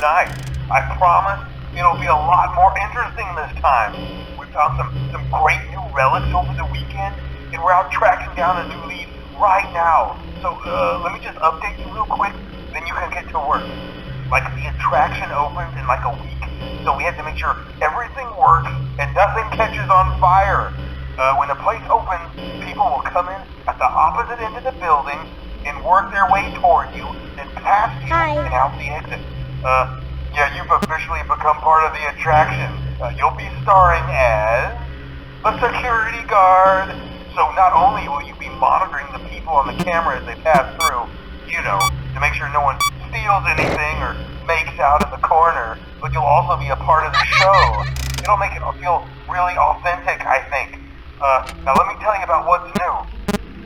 night. I promise it'll be a lot more interesting this time. We found some great new relics over the weekend, and we're out tracking down a new lead right now. So let me just update you real quick, then you can get to work. Like, the attraction opens in like a week, so we had to make sure everything works and nothing catches on fire. When the place opens, people will come in at the opposite end of the building and work their way toward you, then past you and out the exit. Yeah, you've officially become part of the attraction. You'll be starring as a security guard. So not only will you be monitoring the people on the camera as they pass through, you know, to make sure no one steals anything or makes out in the corner, but you'll also be a part of the show. It'll make it feel really authentic, I think. Now let me tell you about what's new.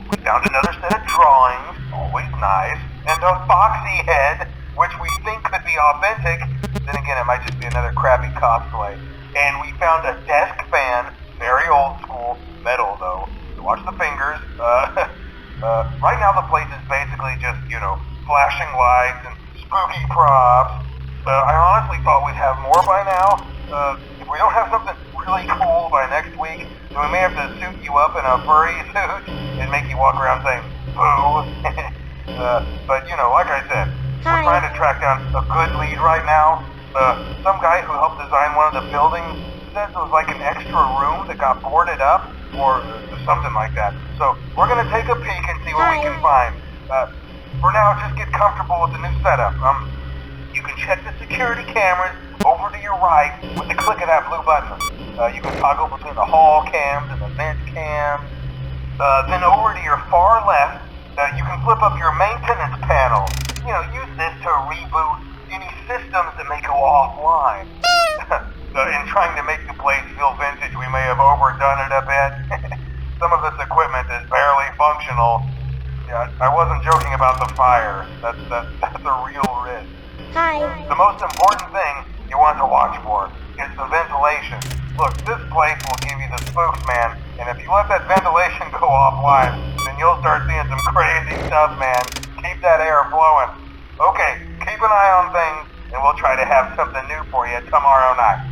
We found another set of drawings, always nice, and a foxy head, which we think could be authentic. Then again, it might just be another crappy cosplay. And we found a desk fan, very old school, metal though. So watch the fingers. Right now the place is basically just, you know, flashing lights and spooky props. I honestly thought we'd have more by now. If we don't have something really cool by next week, then we may have to suit you up in a furry suit and make you walk around saying, boo. But, you know, like I said, we're trying to track down a good lead right now. Some guy who helped design one of the buildings says it was like an extra room that got boarded up, or something like that. So we're going to take a peek and see what we can find. For now, just get comfortable with the new setup. You can check the security cameras over to your right with the click of that blue button. You can toggle between the hall cams and the vent cams. Then over to your far left, you can flip up your maintenance panel. You know, use this to reboot any systems that may go offline. In trying to make the place feel vintage, we may have overdone it a bit. Some of this equipment is barely functional. Yeah, I wasn't joking about the fire. That's a real risk. The most important thing you want to watch for is the ventilation. Look, this place will give you the spooks, man, and if you let that ventilation go offline, then you'll start seeing some crazy stuff, man. Keep that air flowing. Okay, keep an eye on things, and we'll try to have something new for you tomorrow night.